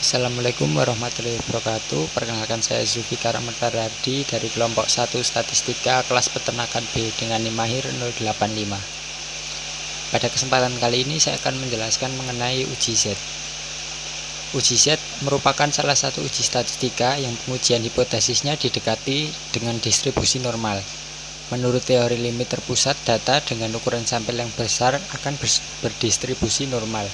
Assalamualaikum warahmatullahi wabarakatuh. Perkenalkan, saya Zulfikar Rahmadi dari kelompok 1 Statistika kelas Peternakan B dengan NIM Mahir 085. Pada kesempatan kali ini saya akan menjelaskan mengenai uji Z. Uji Z merupakan salah satu uji statistika yang pengujian hipotesisnya didekati dengan distribusi normal. Menurut teori limit terpusat, data dengan ukuran sampel yang besar akan berdistribusi normal.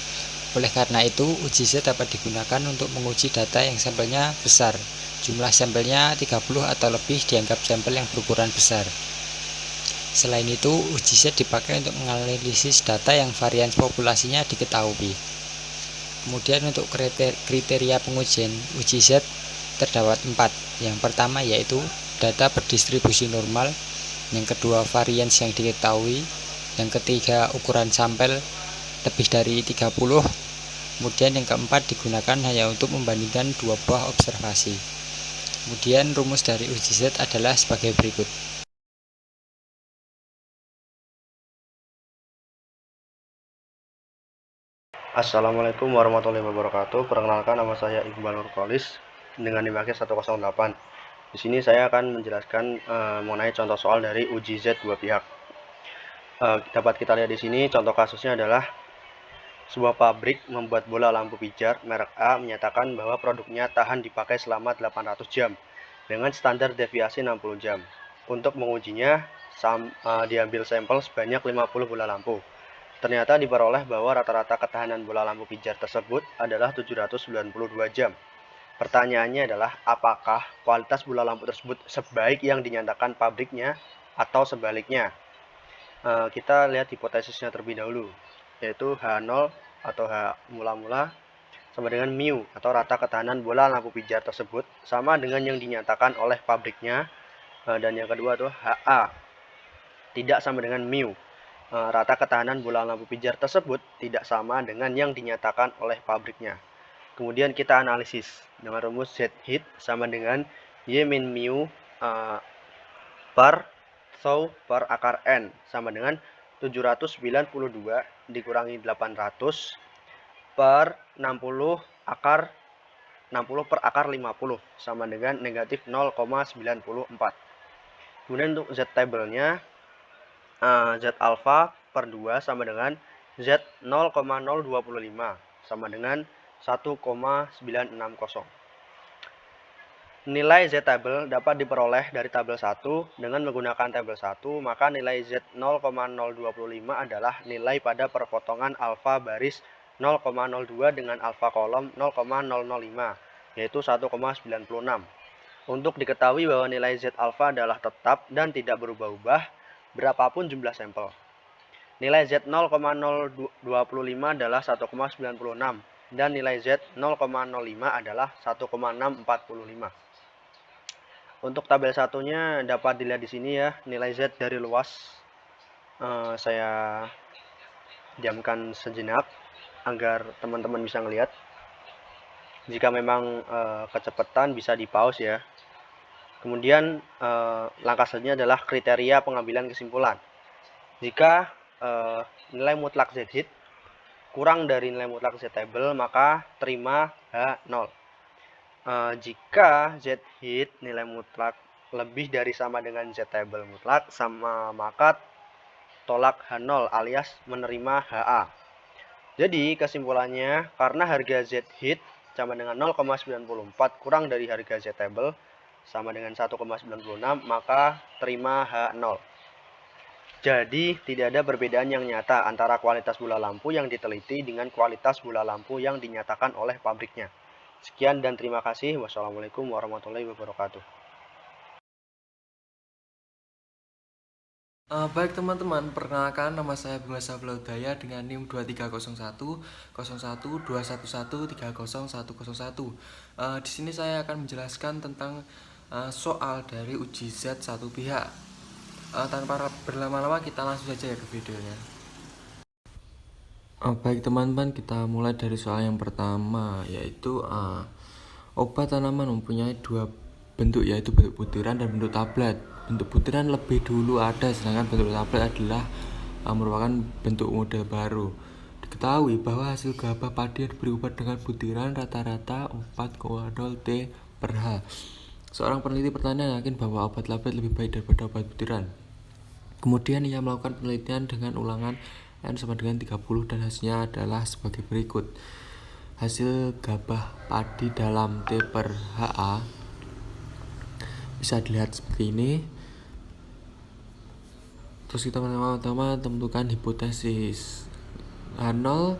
Oleh karena itu, uji Z dapat digunakan untuk menguji data yang sampelnya besar. Jumlah sampelnya 30 atau lebih dianggap sampel yang berukuran besar. Selain itu, uji Z dipakai untuk menganalisis data yang varian populasinya diketahui. Kemudian untuk kriteria pengujian uji Z terdapat 4. Yang pertama yaitu data berdistribusi normal. Yang kedua, varians yang diketahui. Yang ketiga, ukuran sampel lebih dari 30. Kemudian yang keempat digunakan hanya untuk membandingkan dua buah observasi. Kemudian rumus dari uji Z adalah sebagai berikut. Assalamualaikum warahmatullahi wabarakatuh. Perkenalkan, nama saya Iqbal Nurkolis dengan NIM 108. Di sini saya akan menjelaskan mengenai contoh soal dari uji Z dua pihak. Dapat kita lihat di sini contoh kasusnya adalah sebuah pabrik membuat bola lampu pijar merek A menyatakan bahwa produknya tahan dipakai selama 800 jam dengan standar deviasi 60 jam. Untuk mengujinya, diambil sampel sebanyak 50 bola lampu. Ternyata diperoleh bahwa rata-rata ketahanan bola lampu pijar tersebut adalah 792 jam. Pertanyaannya adalah, apakah kualitas bola lampu tersebut sebaik yang dinyatakan pabriknya atau sebaliknya? Kita lihat hipotesisnya terlebih dahulu, yaitu H0 atau H mula-mula sama dengan mu atau rata ketahanan bola lampu pijar tersebut sama dengan yang dinyatakan oleh pabriknya. Dan yang kedua tuh HA tidak sama dengan mu. Rata ketahanan bola lampu pijar tersebut tidak sama dengan yang dinyatakan oleh pabriknya. Kemudian kita analisis dengan rumus Z hit sama dengan Y min mu per tau per akar N sama dengan 792 dikurangi 800 per 60 per akar 50 sama dengan negatif 0,94. Kemudian untuk Z tabelnya, Z alpha per 2 sama dengan Z 0,025 sama dengan 1,960. Nilai Z table dapat diperoleh dari tabel 1 dengan menggunakan tabel 1, maka nilai Z 0,025 adalah nilai pada perpotongan alfa baris 0,02 dengan alfa kolom 0,005, yaitu 1,96. Untuk diketahui bahwa nilai Z alpha adalah tetap dan tidak berubah-ubah berapapun jumlah sampel. Nilai Z 0,025 adalah 1,96 dan nilai Z 0,05 adalah 1,645. Untuk tabel satunya dapat dilihat di sini ya, nilai Z dari luas. Saya diamkan sejenak agar teman-teman bisa melihat. Jika memang kecepatan bisa di pause ya. Kemudian langkah selanjutnya adalah kriteria pengambilan kesimpulan. Jika nilai mutlak Z hit kurang dari nilai mutlak Z table, maka terima H0. Jika Z hit nilai mutlak lebih dari sama dengan Z table mutlak, maka tolak H0 alias menerima HA. Jadi kesimpulannya, karena harga Z hit sama dengan 0,94 kurang dari harga Z table sama dengan 1,96, maka terima H0. Jadi tidak ada perbedaan yang nyata antara kualitas bola lampu yang diteliti dengan kualitas bola lampu yang dinyatakan oleh pabriknya. Sekian dan terima kasih. Wassalamualaikum warahmatullahi wabarakatuh. Baik teman-teman, perkenalkan nama saya Bima Sablaudaya dengan NIM 2301 0121130101. Di sini saya akan menjelaskan tentang soal dari uji Z satu pihak. Tanpa berlama-lama kita langsung saja ya ke videonya. Baik teman-teman, kita mulai dari soal yang pertama, yaitu obat tanaman mempunyai dua bentuk, yaitu bentuk butiran dan bentuk tablet. Bentuk butiran lebih dulu ada, sedangkan bentuk tablet adalah merupakan bentuk model baru. Ketahui bahwa hasil gabah padi yang diberi obat dengan butiran rata-rata 4,0 T per H. Seorang peneliti pertanian yakin bahwa obat label lebih baik daripada obat butiran. Kemudian ia melakukan penelitian dengan ulangan N sama dengan 30 dan hasilnya adalah sebagai berikut. Hasil gabah padi dalam T per HA bisa dilihat seperti ini. Terus kita pertama-tama tentukan hipotesis. H0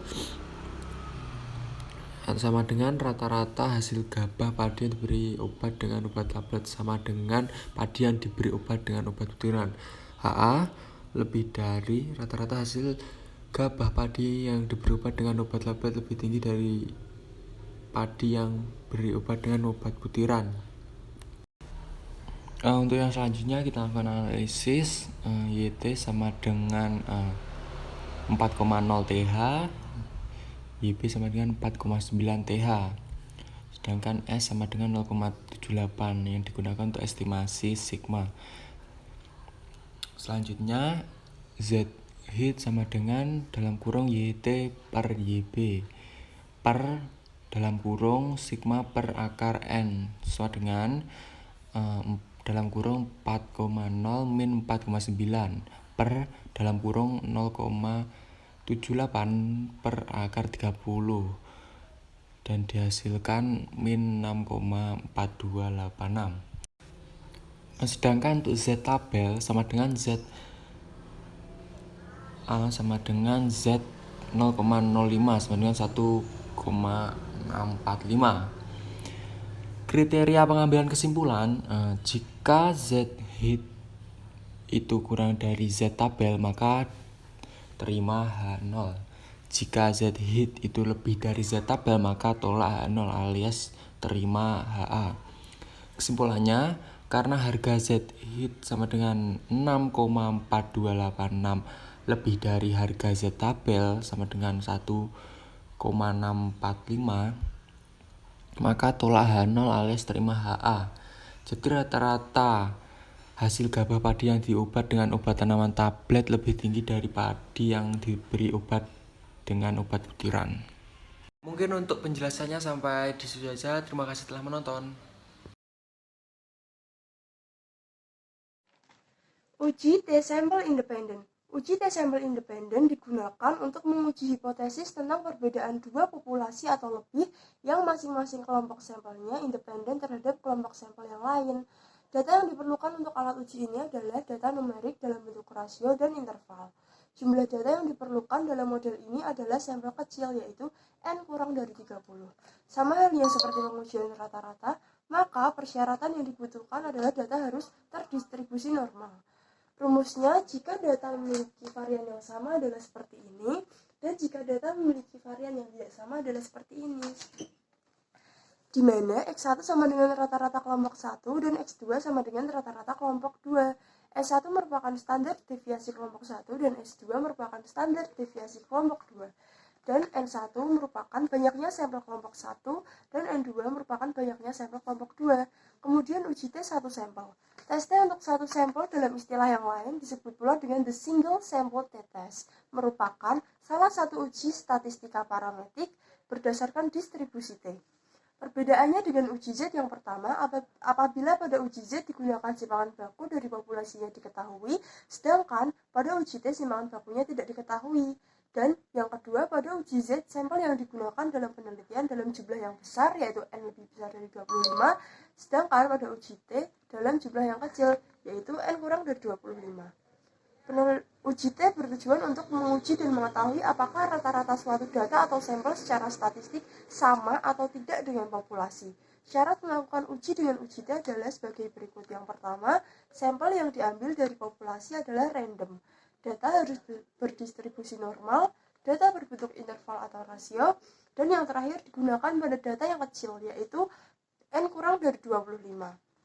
sama dengan rata-rata hasil gabah padi yang diberi obat dengan obat tablet sama dengan padi yang diberi obat dengan obat butiran. HA lebih dari rata-rata hasil gabah padi yang diberi obat dengan obat tablet lebih tinggi dari padi yang beri obat dengan obat butiran. Untuk yang selanjutnya kita lakukan analisis. YT sama dengan 4,0 TH, YB sama dengan 4,9 TH, sedangkan S sama dengan 0,78 yang digunakan untuk estimasi sigma. Selanjutnya Z hit sama dengan dalam kurung YT per YB per dalam kurung sigma per akar N sesuai dengan dalam kurung 4,0 min 4,9 per dalam kurung 0,78 per akar 30 dan dihasilkan min 6,4286. Sedangkan untuk Z tabel sama dengan Z A sama dengan Z 0,05 sama dengan 1,645. Kriteria pengambilan kesimpulan, jika Z hit itu kurang dari Z tabel maka terima H0. Jika Z hit itu lebih dari Z tabel maka tolak H0 alias terima HA. Kesimpulannya, karena harga Z hit sama dengan 6,4286 lebih dari harga Z tabel sama dengan 1,645, maka tolak H0 alias terima HA. Jadi rata-rata hasil gabah padi yang diobat dengan obat tanaman tablet lebih tinggi dari padi yang diberi obat dengan obat butiran. Mungkin untuk penjelasannya sampai di situ saja. Terima kasih telah menonton. Uji T-sample independen. Uji T-sample independen digunakan untuk menguji hipotesis tentang perbedaan dua populasi atau lebih yang masing-masing kelompok sampelnya independen terhadap kelompok sampel yang lain. Data yang diperlukan untuk alat uji ini adalah data numerik dalam bentuk rasio dan interval. Jumlah data yang diperlukan dalam model ini adalah sampel kecil, yaitu N kurang dari 30. Sama halnya seperti pengujian rata-rata, maka persyaratan yang dibutuhkan adalah data harus terdistribusi normal. Rumusnya, jika data memiliki varian yang sama adalah seperti ini, dan jika data memiliki varian yang tidak sama adalah seperti ini. Di mana X1 sama dengan rata-rata kelompok 1 dan X2 sama dengan rata-rata kelompok 2. S1 merupakan standar deviasi kelompok 1 dan S2 merupakan standar deviasi kelompok 2. Dan N1 merupakan banyaknya sampel kelompok 1 dan N2 merupakan banyaknya sampel kelompok 2. Kemudian uji T satu sampel. Tes T untuk satu sampel dalam istilah yang lain disebut pula dengan the single sample t-test, merupakan salah satu uji statistika parametrik berdasarkan distribusi T. Perbedaannya dengan uji Z yang pertama, apabila pada uji Z digunakan simpangan baku dari populasinya diketahui, sedangkan pada uji T simpangan bakunya tidak diketahui. Dan yang kedua, pada uji Z, sampel yang digunakan dalam penelitian dalam jumlah yang besar, yaitu N lebih besar dari 25, sedangkan pada uji T dalam jumlah yang kecil, yaitu N kurang dari 25. Uji T bertujuan untuk menguji dan mengetahui apakah rata-rata suatu data atau sampel secara statistik sama atau tidak dengan populasi. Syarat melakukan uji dengan uji T adalah sebagai berikut. Yang pertama, sampel yang diambil dari populasi adalah random. Data harus berdistribusi normal, data berbentuk interval atau rasio, dan yang terakhir digunakan pada data yang kecil, yaitu N kurang dari 25.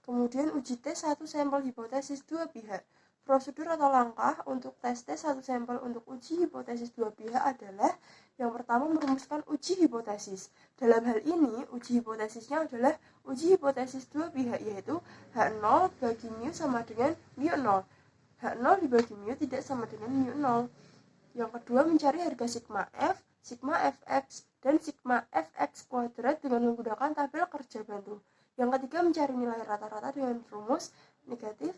Kemudian uji T satu sampel hipotesis dua pihak. Prosedur atau langkah untuk tes T satu sampel untuk uji hipotesis dua pihak adalah yang pertama merumuskan uji hipotesis. Dalam hal ini, uji hipotesisnya adalah uji hipotesis dua pihak, yaitu H0 bagi mu sama dengan mu0. H0 dibagi mu tidak sama dengan mu0. Yang kedua, mencari harga sigma F. sigma fx, dan sigma fx kuadrat dengan menggunakan tabel kerja bantu. Yang ketiga, mencari nilai rata-rata dengan rumus negatif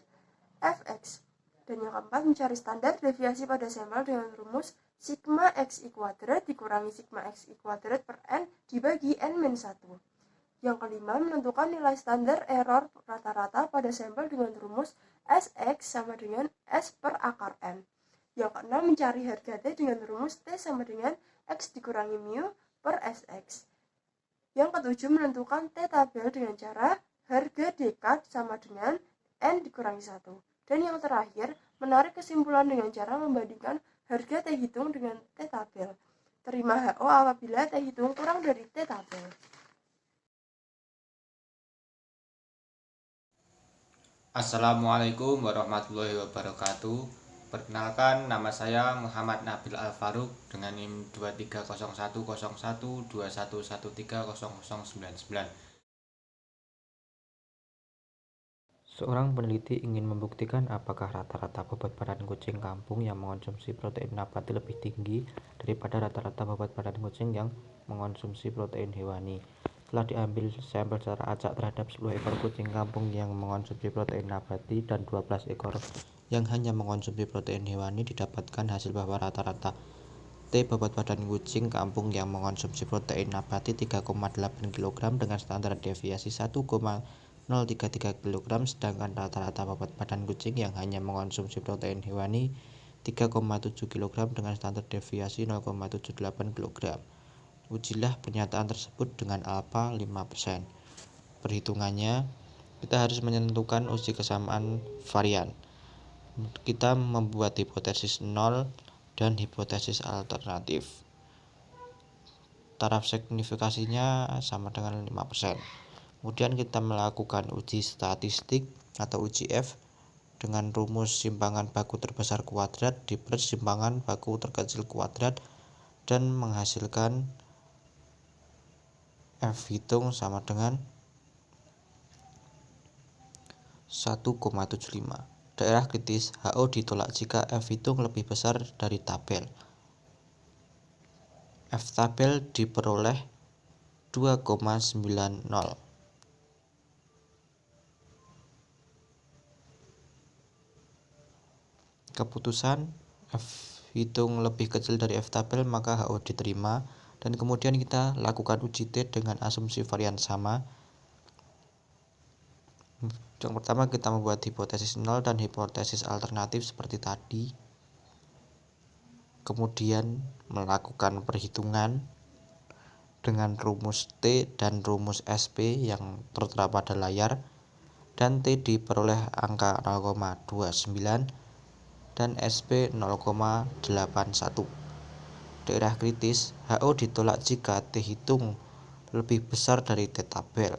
fx. Dan yang keempat, mencari standar deviasi pada sampel dengan rumus sigma xi kuadrat dikurangi sigma xi kuadrat per n dibagi n-1. Yang kelima, menentukan nilai standar error rata-rata pada sampel dengan rumus Sx sama dengan S per akar n. Yang keenam, mencari harga T dengan rumus T sama dengan X dikurangi mu per Sx. Yang ketujuh, menentukan T tabel dengan cara harga dekat sama dengan N dikurangi 1. Dan yang terakhir, menarik kesimpulan dengan cara membandingkan harga T hitung dengan T tabel. Terima HO apabila T hitung kurang dari T tabel. Assalamualaikum warahmatullahi wabarakatuh. Perkenalkan, nama saya Muhammad Nabil Al-Faruq dengan NIM 23010121130099. Seorang peneliti ingin membuktikan apakah rata-rata bobot badan kucing kampung yang mengonsumsi protein nabati lebih tinggi daripada rata-rata bobot badan kucing yang mengonsumsi protein hewani. Telah diambil sampel secara acak terhadap 10 ekor kucing kampung yang mengonsumsi protein nabati dan 12 ekor yang hanya mengonsumsi protein hewani. Didapatkan hasil bahwa rata-rata T bobot badan kucing kampung yang mengonsumsi protein nabati 3,8 kg dengan standar deviasi 1,033 kg, sedangkan rata-rata bobot badan kucing yang hanya mengonsumsi protein hewani 3,7 kg dengan standar deviasi 0,78 kg. Ujilah pernyataan tersebut dengan alfa 5%. Perhitungannya, kita harus menentukan uji kesamaan varian. Kita membuat hipotesis 0 dan hipotesis alternatif. Taraf signifikasinya sama dengan 5%. Kemudian kita melakukan uji statistik atau uji F dengan rumus simpangan baku terbesar kuadrat diplus simpangan baku terkecil kuadrat dan menghasilkan F hitung sama dengan 1,75. Daerah kritis HO ditolak jika F hitung lebih besar dari tabel. F tabel diperoleh 2,90. Keputusan F hitung lebih kecil dari F tabel, maka HO diterima. Dan kemudian kita lakukan uji T dengan asumsi varian sama. Yang pertama, kita membuat hipotesis 0 dan hipotesis alternatif seperti tadi. Kemudian melakukan perhitungan dengan rumus T dan rumus SP yang tertera pada layar, dan T diperoleh angka 0,29 dan SP 0,81. Daerah kritis HO ditolak jika T hitung lebih besar dari T tabel.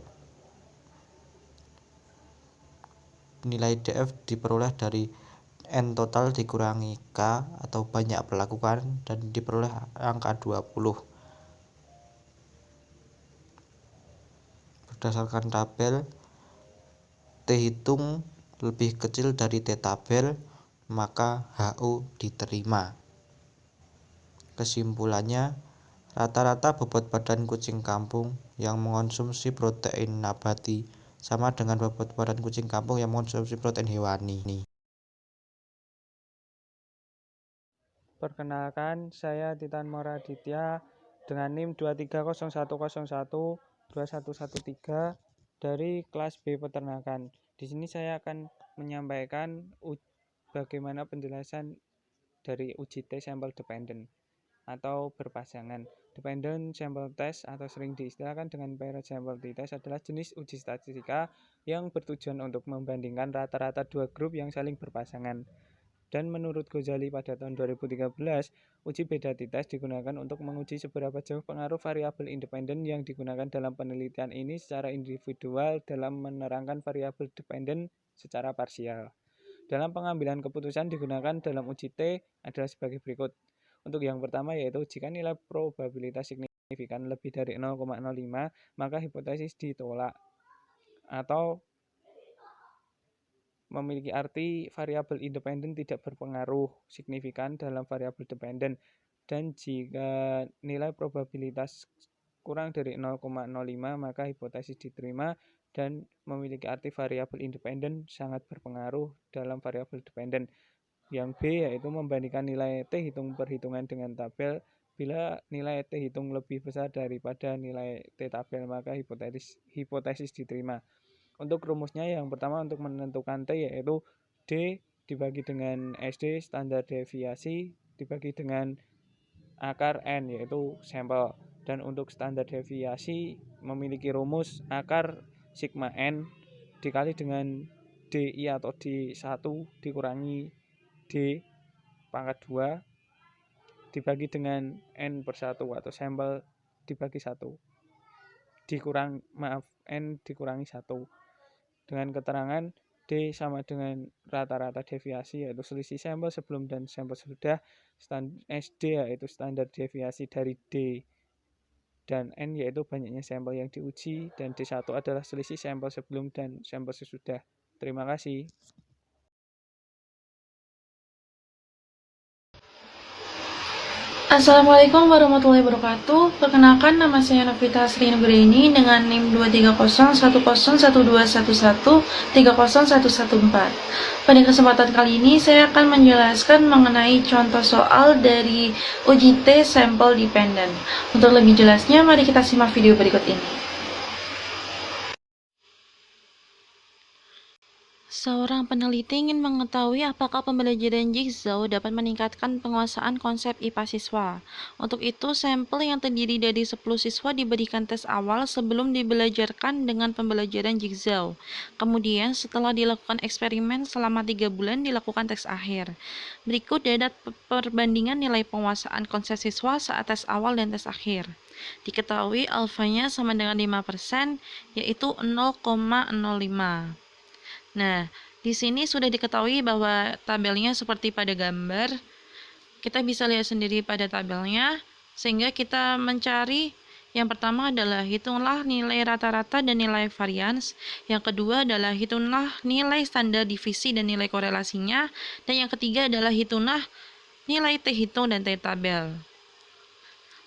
Nilai DF diperoleh dari N total dikurangi K atau banyak pelakukan dan diperoleh angka 20. Berdasarkan tabel, T hitung lebih kecil dari T tabel, maka HO diterima. Kesimpulannya, rata-rata bobot badan kucing kampung yang mengonsumsi protein nabati sama dengan bobot badan kucing kampung yang mengonsumsi protein hewani. Perkenalkan, saya Titan Moraditya dengan NIM 2301012113 dari kelas B Peternakan. Di sini saya akan menyampaikan bagaimana penjelasan dari uji T sampel dependent atau berpasangan. Dependent sample test atau sering diistilahkan dengan paired sample t-test adalah jenis uji statistika yang bertujuan untuk membandingkan rata-rata dua grup yang saling berpasangan. Dan menurut Ghazali pada tahun 2013, uji beda t-test digunakan untuk menguji seberapa jauh pengaruh variabel independen yang digunakan dalam penelitian ini secara individual dalam menerangkan variabel dependen secara parsial. Dalam pengambilan keputusan digunakan dalam uji T adalah sebagai berikut. Untuk yang pertama yaitu jika nilai probabilitas signifikan lebih dari 0,05, maka hipotesis ditolak atau memiliki arti variabel independen tidak berpengaruh signifikan dalam variabel dependen. dan jika nilai probabilitas kurang dari 0,05 maka hipotesis diterima dan memiliki arti variabel independen sangat berpengaruh dalam variabel dependen. Yang B yaitu membandingkan nilai T hitung perhitungan dengan tabel. Bila nilai T hitung lebih besar daripada nilai T tabel maka hipotesis diterima. Untuk rumusnya yang pertama untuk menentukan T yaitu D dibagi dengan SD standar deviasi dibagi dengan akar N yaitu sampel. Dan untuk standar deviasi memiliki rumus akar sigma N dikali dengan DI atau D1 dikurangi D pangkat 2 dibagi dengan N per 1 atau sampel dibagi 1 N dikurangi 1 dengan keterangan D sama dengan rata-rata deviasi yaitu selisih sampel sebelum dan sampel sesudah. SD yaitu standar deviasi dari D dan N yaitu banyaknya sampel yang diuji dan D1 adalah selisih sampel sebelum dan sampel sesudah. Terima kasih. Assalamualaikum warahmatullahi wabarakatuh. Perkenalkan, nama saya Novita Sri Nugraini dengan NIM 230101111301114. Pada kesempatan kali ini saya akan menjelaskan mengenai contoh soal dari uji T sampel dependent. Untuk lebih jelasnya, mari kita simak video berikut ini. Seorang peneliti ingin mengetahui apakah pembelajaran jigsaw dapat meningkatkan penguasaan konsep IPA siswa. Untuk itu, sampel yang terdiri dari 10 siswa diberikan tes awal sebelum dibelajarkan dengan pembelajaran jigsaw. Kemudian, setelah dilakukan eksperimen selama 3 bulan, dilakukan tes akhir. Berikut data perbandingan nilai penguasaan konsep siswa saat tes awal dan tes akhir. Diketahui alfanya sama dengan 5%, yaitu 0,05. Nah, di sini sudah diketahui bahwa tabelnya seperti pada gambar. Kita bisa lihat sendiri pada tabelnya, sehingga kita mencari yang pertama adalah hitunglah nilai rata-rata dan nilai varians. Yang kedua adalah hitunglah nilai standar divisi dan nilai korelasinya. Dan yang ketiga adalah hitunglah nilai T hitung dan T tabel.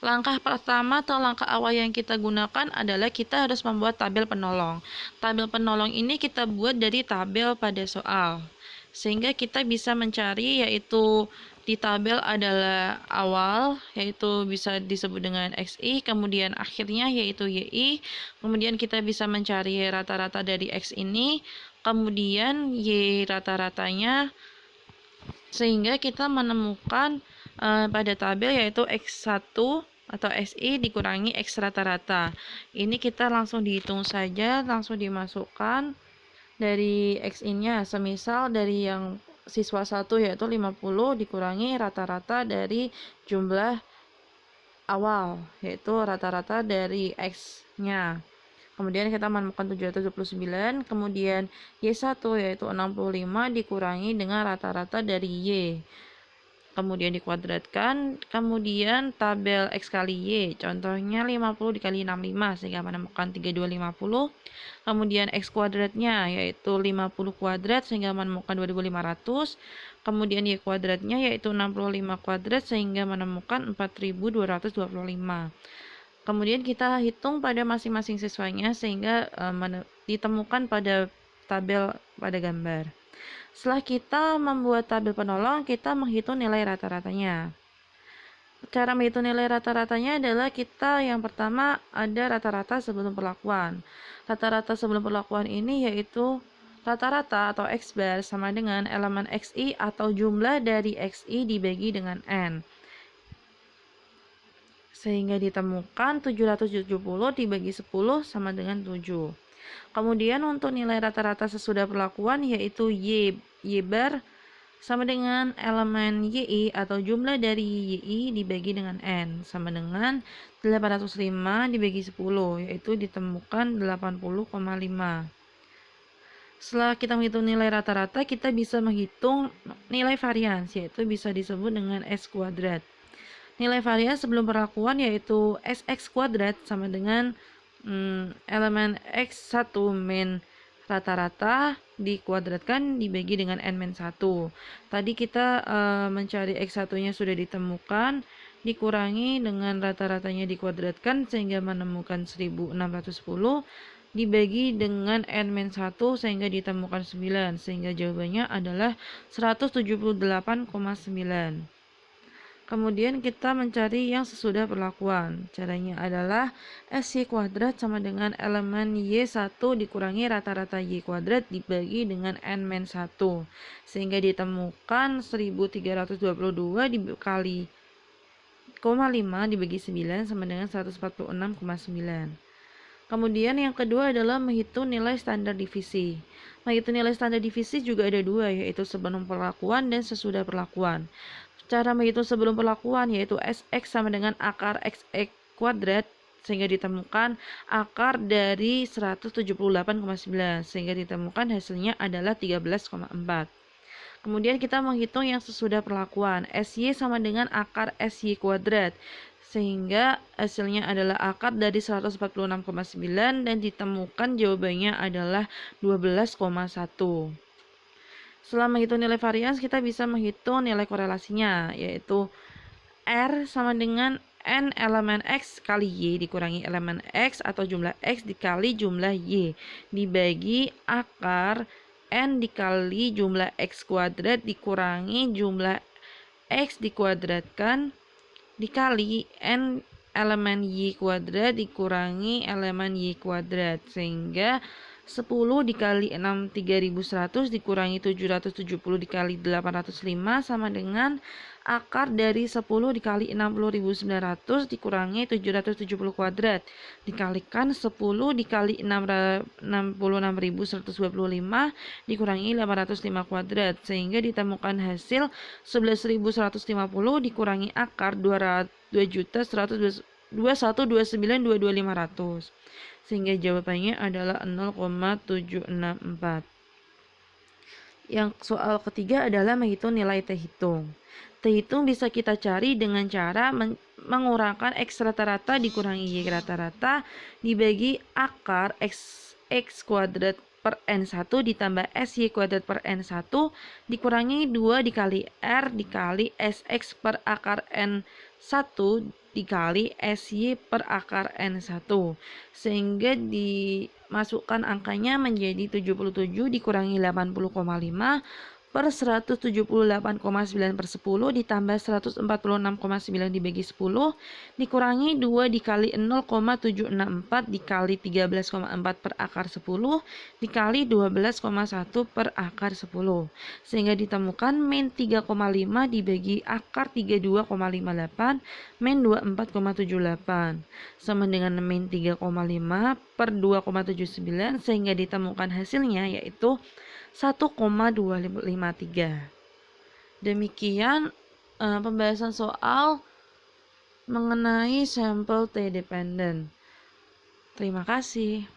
Langkah pertama atau langkah awal yang kita gunakan adalah kita harus membuat tabel penolong. Tabel penolong ini kita buat dari tabel pada soal. Sehingga kita bisa mencari yaitu di tabel adalah awal, yaitu bisa disebut dengan XI, kemudian akhirnya yaitu YI, kemudian kita bisa mencari rata-rata dari X ini, kemudian Y rata-ratanya, sehingga kita menemukan pada tabel yaitu X1 atau SI dikurangi X rata-rata. Ini kita langsung dihitung saja, langsung dimasukkan dari XI-nya. Semisal dari yang siswa 1 yaitu 50 dikurangi rata-rata dari jumlah awal, yaitu rata-rata dari X-nya. Kemudian kita menemukan 779, kemudian Y1 yaitu 65 dikurangi dengan rata-rata dari Y. Kemudian dikuadratkan, kemudian tabel X kali Y, contohnya 50 dikali 65, sehingga menemukan 3250. Kemudian X kuadratnya, yaitu 50 kuadrat, sehingga menemukan 2500. Kemudian Y kuadratnya, yaitu 65 kuadrat, sehingga menemukan 4225. Kemudian kita hitung pada masing-masing siswanya, sehingga ditemukan pada tabel pada gambar. Setelah kita membuat tabel penolong, kita menghitung nilai rata-ratanya. Cara menghitung nilai rata-ratanya adalah kita yang pertama ada rata-rata sebelum perlakuan. Rata-rata sebelum perlakuan ini yaitu rata-rata atau X bar sama dengan elemen XI atau jumlah dari XI dibagi dengan N. Sehingga ditemukan 770 dibagi 10 sama dengan 7. Kemudian untuk nilai rata-rata sesudah perlakuan yaitu Y bar sama dengan elemen YI atau jumlah dari YI dibagi dengan N sama dengan 805 dibagi 10, yaitu ditemukan 80,5. Setelah kita menghitung nilai rata-rata, kita bisa menghitung nilai varians, yaitu bisa disebut dengan S kuadrat. Nilai varians sebelum perlakuan yaitu SX kuadrat sama dengan elemen X1 min rata-rata dikuadratkan dibagi dengan N-1. Tadi kita mencari X1 nya sudah ditemukan, dikurangi dengan rata-ratanya dikuadratkan sehingga menemukan 1610 dibagi dengan n-1 sehingga ditemukan 9 sehingga jawabannya adalah 178,9. Kemudian kita mencari yang sesudah perlakuan. Caranya adalah SY kuadrat sama dengan elemen Y1 dikurangi rata-rata Y kuadrat dibagi dengan N-1. Sehingga ditemukan 1322 dikali 5 dibagi 9 sama dengan 146,9. Kemudian yang kedua adalah menghitung nilai standar divisi. Menghitung nilai standar divisi juga ada dua, yaitu sebelum perlakuan dan sesudah perlakuan. Cara menghitung sebelum perlakuan yaitu Sx sama dengan akar Xx kuadrat sehingga ditemukan akar dari 178,9 sehingga ditemukan hasilnya adalah 13,4. Kemudian kita menghitung yang sesudah perlakuan. Sy sama dengan akar Sy kuadrat sehingga hasilnya adalah akar dari 146,9 dan ditemukan jawabannya adalah 12,1. Setelah menghitung nilai varians, kita bisa menghitung nilai korelasinya, yaitu R sama dengan N elemen X kali Y dikurangi elemen X atau jumlah X dikali jumlah Y dibagi akar N dikali jumlah X kuadrat dikurangi jumlah X dikuadratkan dikali N elemen Y kuadrat dikurangi elemen Y kuadrat sehingga 10 dikali 6 3100 dikurangi 770 dikali 805 sama dengan akar dari 10 dikali 60.900 dikurangi 770 kuadrat dikalikan 10 dikali 66.125 dikurangi 805 kuadrat sehingga ditemukan hasil 11.150 dikurangi akar 2.129.22500 sehingga jawabannya adalah 0,764. Yang soal ketiga adalah menghitung nilai T hitung. T hitung bisa kita cari dengan cara mengurangkan X rata-rata dikurangi Y rata-rata dibagi akar X kuadrat per N1 ditambah SY kuadrat per N1 dikurangi 2 dikali R dikali SX per akar N1 dikali SY per akar N1 sehingga dimasukkan angkanya menjadi 77 dikurangi 80,5 per 178,9 per 10 ditambah 146,9 dibagi 10 dikurangi 2 dikali 0,764 dikali 13,4 per akar 10 dikali 12,1 per akar 10 sehingga ditemukan min 3,5 dibagi akar 32,58 min 24,78 sama dengan min 3,5 per 2,79 sehingga ditemukan hasilnya yaitu 1,253. Demikian pembahasan soal mengenai sampel T dependent. Terima kasih.